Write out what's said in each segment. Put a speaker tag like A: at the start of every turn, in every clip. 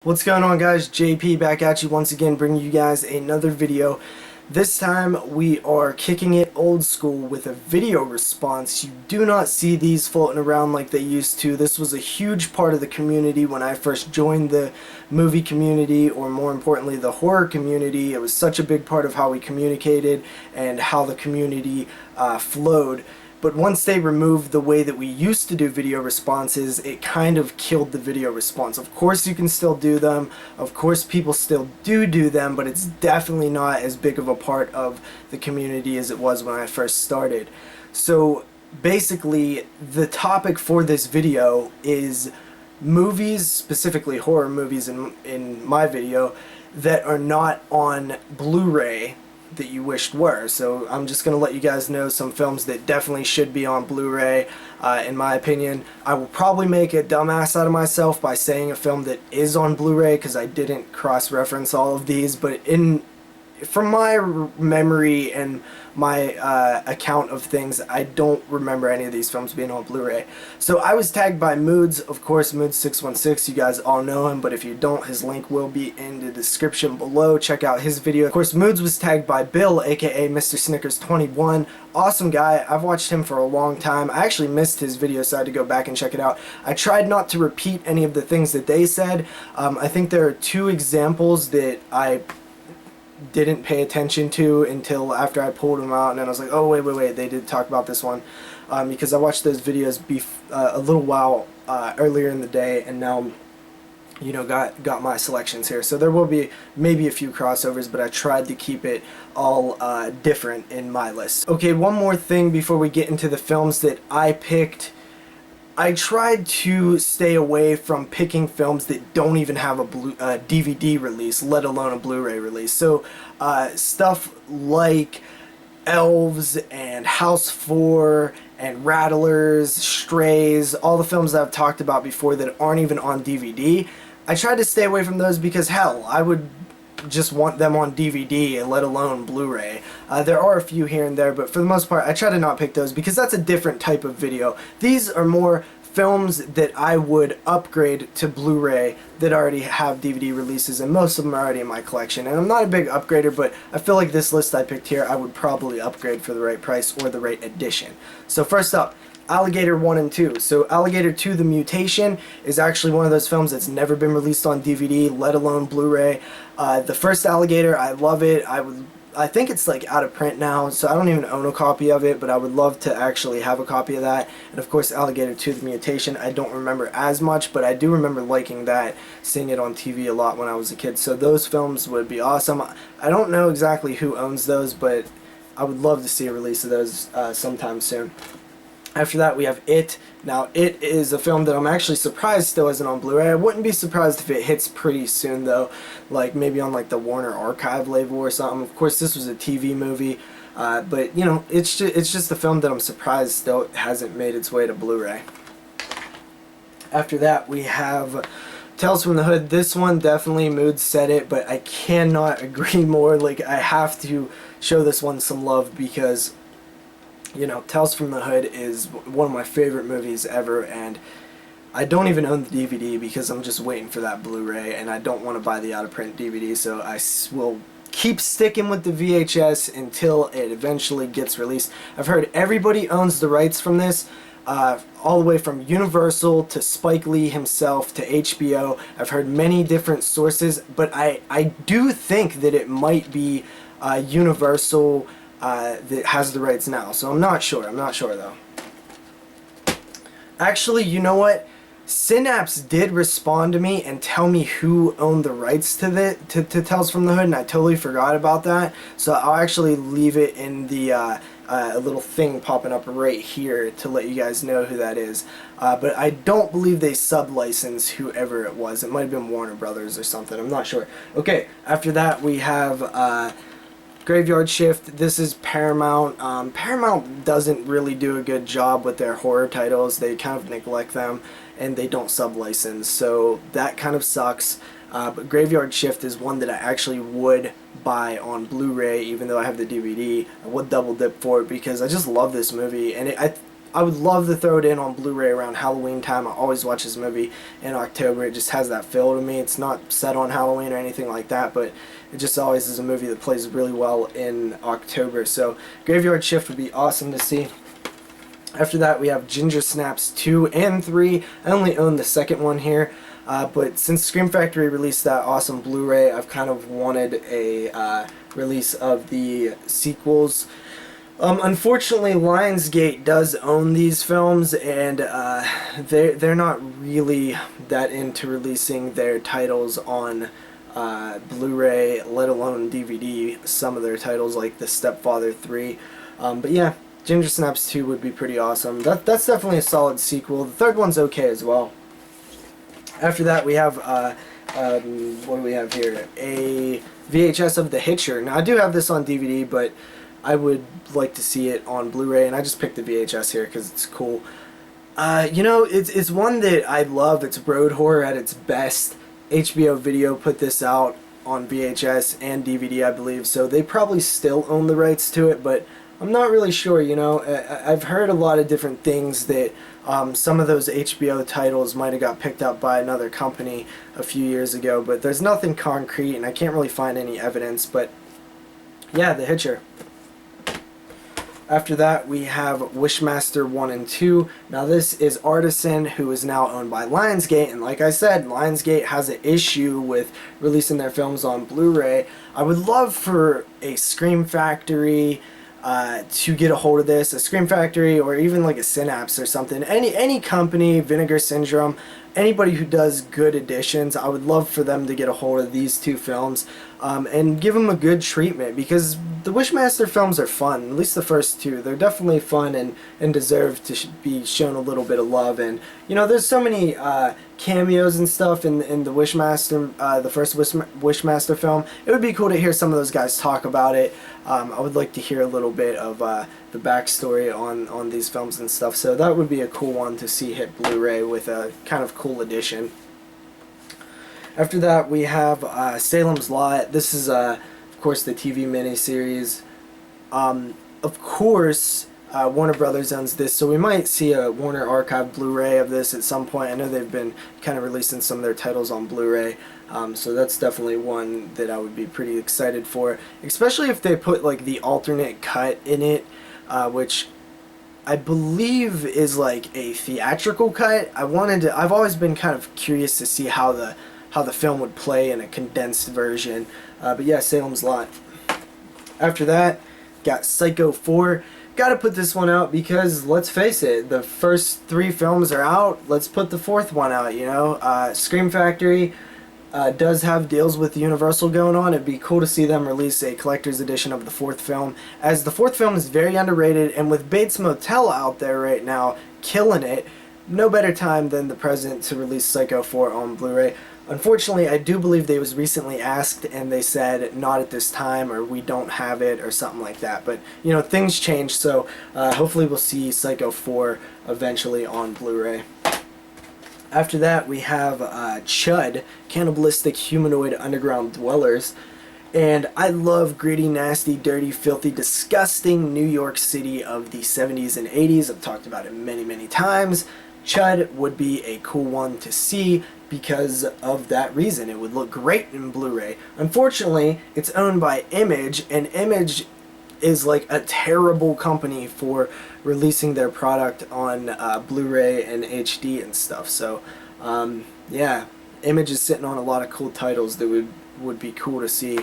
A: What's going on, guys? JP back at you once again, bringing you guys another video. This time we are kicking it old school with a video response. You do not see these floating around like they used to. This was a huge part of the community when I first joined the movie community, or more importantly the horror community. It was such a big part of how we communicated and how the community flowed. But once they removed the way that we used to do video responses, it kind of killed the video response. Of course you can still do them, of course people still do them, but it's definitely not as big of a part of the community as it was when I first started. So basically the topic for this video is movies, specifically horror movies in my video, that are not on Blu-ray that you wished were. So I'm just going to let you guys know some films that definitely should be on Blu-ray, in my opinion. I will probably make a dumbass out of myself by saying a film that is on Blu-ray because I didn't cross-reference all of these, but from my memory and my account of things, I don't remember any of these films being on Blu-ray. So I was tagged by Moods, of course, Moods616, you guys all know him, but if you don't, his link will be in the description below. Check out his video. Of course, Moods was tagged by Bill, aka Mr. Snickers21. Awesome guy. I've watched him for a long time. I actually missed his video, so I had to go back and check it out. I tried not to repeat any of the things that they said. I think there are two examples that I didn't pay attention to until after I pulled them out, and then I was like, oh wait, they did talk about this one, because I watched those videos a little while earlier in the day, and now got my selections here. So there will be maybe a few crossovers, but I tried to keep it all different in my list. Okay, one more thing before we get into the films that I picked. I tried to stay away from picking films that don't even have a DVD release, let alone a Blu-ray release. So stuff like Elves and House 4 and Rattlers, Strays, all the films that I've talked about before that aren't even on DVD. I tried to stay away from those because, hell, I would just want them on DVD, let alone Blu-ray. There are a few here and there, but for the most part I try to not pick those because that's a different type of video. These are more films that I would upgrade to Blu-ray that already have DVD releases, and most of them are already in my collection. And I'm not a big upgrader, but I feel like this list I picked here I would probably upgrade for the right price or the right edition. So first up, Alligator 1 and 2. So Alligator 2: The Mutation is actually one of those films that's never been released on DVD, let alone Blu-ray. The first Alligator, I love it. I think it's like out of print now, so I don't even own a copy of it, but I would love to actually have a copy of that. And of course Alligator 2: The Mutation, I don't remember as much, but I do remember liking that, seeing it on TV a lot when I was a kid. So those films would be awesome. I don't know exactly who owns those, but I would love to see a release of those sometime soon. After that, we have It. Now, It is a film that I'm actually surprised still isn't on Blu-ray. I wouldn't be surprised if it hits pretty soon, though, like maybe on like the Warner Archive label or something. Of course, this was a TV movie, but you know, it's just a film that I'm surprised still hasn't made its way to Blu-ray. After that, we have Tales from the Hood. This one, definitely Moods said it, but I cannot agree more. Like, I have to show this one some love because, you know, Tales from the Hood is one of my favorite movies ever, and I don't even own the DVD because I'm just waiting for that Blu-ray, and I don't want to buy the out-of-print DVD, so I will keep sticking with the VHS until it eventually gets released. I've heard everybody owns the rights from this, all the way from Universal to Spike Lee himself to HBO. I've heard many different sources, but I do think that it might be Universal that has the rights now, so I'm not sure though. Actually, you know what? Synapse did respond to me and tell me who owned the rights to Tales from the Hood, and I totally forgot about that. So I'll actually leave it in the a little thing popping up right here to let you guys know who that is. But I don't believe they sub-licensed whoever it was. It might have been Warner Brothers or something. I'm not sure. Okay, after that we have Graveyard Shift. This is Paramount. Paramount doesn't really do a good job with their horror titles. They kind of neglect them, and they don't sub-license, so that kind of sucks. But Graveyard Shift is one that I actually would buy on Blu-ray, even though I have the DVD. I would double dip for it because I just love this movie, and I would love to throw it in on Blu-ray around Halloween time. I always watch this movie in October. It just has that feel to me. It's not set on Halloween or anything like that, but it just always is a movie that plays really well in October. So Graveyard Shift would be awesome to see. After that, we have Ginger Snaps 2 and 3. I only own the second one here, but since Scream Factory released that awesome Blu-ray, I've kind of wanted a release of the sequels. Unfortunately, Lionsgate does own these films, and they're not really that into releasing their titles on Blu-ray, let alone DVD. Some of their titles, like The Stepfather 3. But yeah, Ginger Snaps 2 would be pretty awesome. That's definitely a solid sequel. The third one's okay as well. After that, we have what do we have here? A VHS of The Hitcher. Now, I do have this on DVD, but I would like to see it on Blu-ray, and I just picked the VHS here because it's cool. You know, it's one that I love. It's road horror at its best. HBO Video put this out on VHS and DVD, I believe, so they probably still own the rights to it, but I'm not really sure, you know. I've heard a lot of different things that some of those HBO titles might have got picked up by another company a few years ago, but there's nothing concrete, and I can't really find any evidence, but yeah, The Hitcher. After that, we have Wishmaster 1 and 2. Now, this is Artisan, who is now owned by Lionsgate, and like I said, Lionsgate has an issue with releasing their films on Blu-ray. I would love for a Scream Factory to get a hold of this, a Scream Factory, or even like a Synapse or something. Any company, Vinegar Syndrome, anybody who does good editions, I would love for them to get a hold of these two films and give them a good treatment, because the Wishmaster films are fun, at least the first two. They're definitely fun and deserve to be shown a little bit of love. And you know, there's so many cameos and stuff in the Wishmaster, the first Wishmaster film. It would be cool to hear some of those guys talk about it. I would like to hear a little bit of the backstory on these films and stuff, so that would be a cool one to see hit Blu-ray with a kind of cool edition. After that, we have Salem's Law. This is, of course, the TV miniseries. Of course, Warner Brothers owns this, so we might see a Warner Archive Blu-ray of this at some point. I know they've been kind of releasing some of their titles on Blu-ray, so that's definitely one that I would be pretty excited for, especially if they put like the alternate cut in it, which I believe is like a theatrical cut. I've always been kind of curious to see how the film would play in a condensed version, but yeah, Salem's Lot. After that, got Psycho 4. Gotta put this one out because, let's face it, the first 3 films are out. Let's put the 4th one out, you know. Scream Factory does have deals with Universal going on. It'd be cool to see them release a collector's edition of the 4th film, as the 4th film is very underrated, and with Bates Motel out there right now killing it, no better time than the present to release Psycho 4 on Blu-ray. Unfortunately, I do believe they was recently asked and they said not at this time, or we don't have it, or something like that. But, you know, things change, so hopefully we'll see Psycho 4 eventually on Blu-ray. After that, we have Chud, Cannibalistic Humanoid Underground Dwellers. And I love gritty, nasty, dirty, filthy, disgusting New York City of the 70s and 80s. I've talked about it many, many times. Chud would be a cool one to see because of that reason. It would look great in Blu-ray. Unfortunately, it's owned by Image, and Image is like a terrible company for releasing their product on Blu-ray and HD and stuff. So yeah, Image is sitting on a lot of cool titles that would be cool to see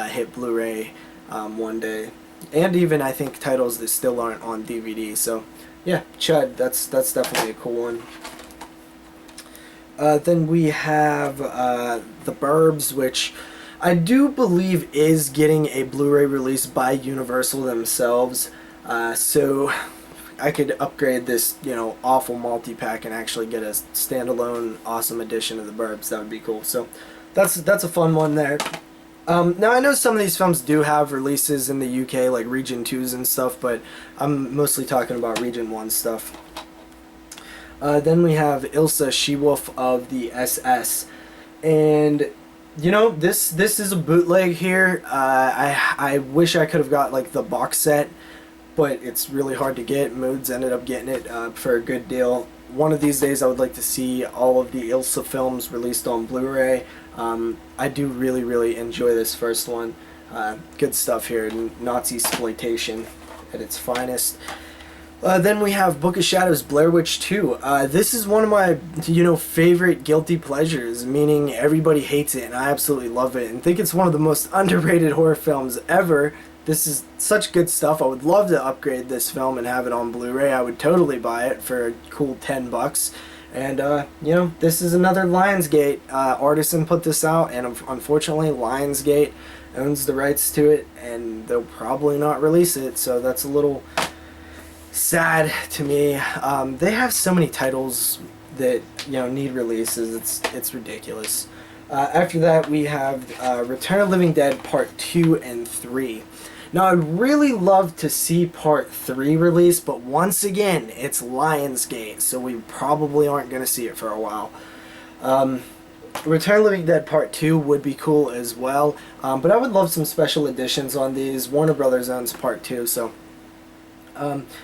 A: hit Blu-ray one day, and even I think titles that still aren't on DVD. So yeah, Chud, that's definitely a cool one. Then we have the Burbs, which I do believe is getting a Blu-ray release by Universal themselves, so I could upgrade this, you know, awful multi-pack and actually get a standalone awesome edition of the Burbs. That would be cool. So that's a fun one there. Now, I know some of these films do have releases in the UK, like Region 2s and stuff, but I'm mostly talking about Region 1 stuff. Then we have Ilsa, She-Wolf of the SS, and you know, this is a bootleg here. I wish I could have got like the box set but it's really hard to get. Moods ended up getting it for a good deal. One of these days I would like to see all of the Ilsa films released on Blu-ray. I do really enjoy this first one. Good stuff here, Nazi exploitation at its finest. Then we have Book of Shadows, Blair Witch 2. This is one of my, favorite guilty pleasures, meaning everybody hates it and I absolutely love it and think it's one of the most underrated horror films ever. This is such good stuff. I would love to upgrade this film and have it on Blu-ray. I would totally buy it for a cool $10. And, this is another Lionsgate. Artisan put this out, and unfortunately Lionsgate owns the rights to it, and they'll probably not release it, so that's a little sad to me. They have so many titles that, need releases. It's ridiculous. After that, we have Return of the Living Dead Part 2 and 3. Now, I'd really love to see Part 3 released, but once again, it's Lionsgate, so we probably aren't going to see it for a while. Return of the Living Dead Part 2 would be cool as well, but I would love some special editions on these. Warner Brothers owns Part 2, so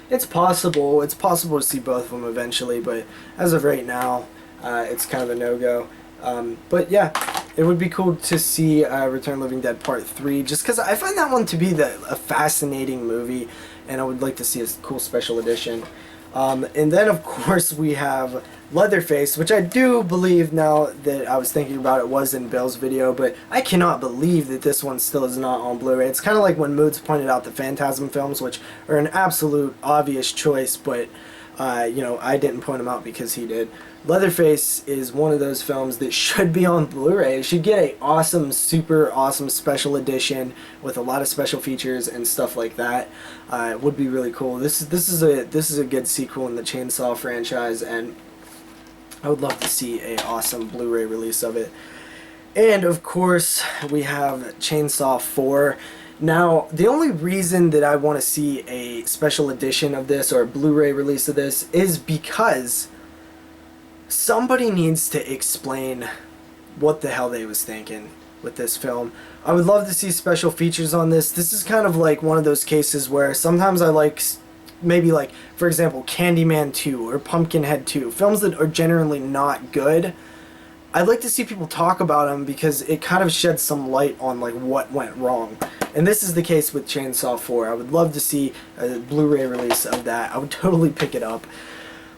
A: it's possible. It's possible to see both of them eventually, but as of right now, it's kind of a no-go. But yeah, it would be cool to see Return of the Living Dead Part 3, just because I find that one to be a fascinating movie, and I would like to see a cool special edition. And then, of course, we have Leatherface, which I do believe, now that I was thinking about it, was in Bill's video, but I cannot believe that this one still is not on Blu-ray. It's kind of like when Moods pointed out the Phantasm films, which are an absolute obvious choice, but I didn't point them out because he did. Leatherface is one of those films that should be on Blu-ray. It should get a awesome, super awesome special edition with a lot of special features and stuff like that. It would be really cool. This is a good sequel in the Chainsaw franchise, and I would love to see a awesome Blu-ray release of it. And of course, we have Chainsaw 4. Now, the only reason that I want to see a special edition of this or a Blu-ray release of this is because somebody needs to explain what the hell they was thinking with this film. I would love to see special features on this. This is kind of like one of those cases where sometimes I like, maybe like, for example, Candyman 2 or Pumpkinhead 2, films that are generally not good. I'd like to see people talk about them because it kind of sheds some light on like what went wrong. And this is the case with Chainsaw 4. I would love to see a Blu-ray release of that. I would totally pick it up.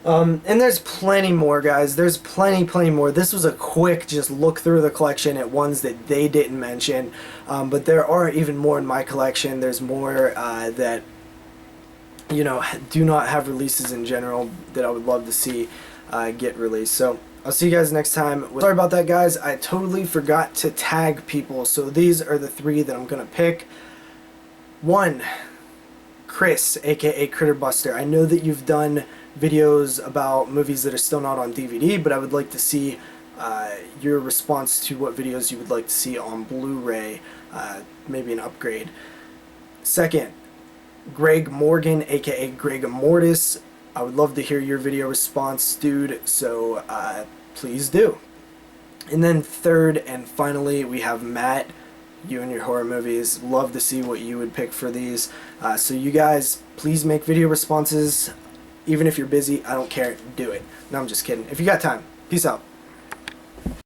A: And there's plenty more, guys. There's plenty more. This was a quick just look through the collection at ones that they didn't mention. But there are even more in my collection. There's more that, do not have releases in general that I would love to see get released. So I'll see you guys next time. Sorry about that, guys. I totally forgot to tag people. So these are the 3 that I'm going to pick. 1, Chris, aka Critterbuster. I know that you've done videos about movies that are still not on DVD, but I would like to see your response to what videos you would like to see on Blu-ray, maybe an upgrade. 2nd, Greg Morgan, aka Greg Mortis. I would love to hear your video response, dude, so please do. And then 3rd and finally, we have Matt. You and your horror movies. Love to see what you would pick for these. So you guys, please make video responses. Even if you're busy, I don't care. Do it. No, I'm just kidding. If you got time, peace out.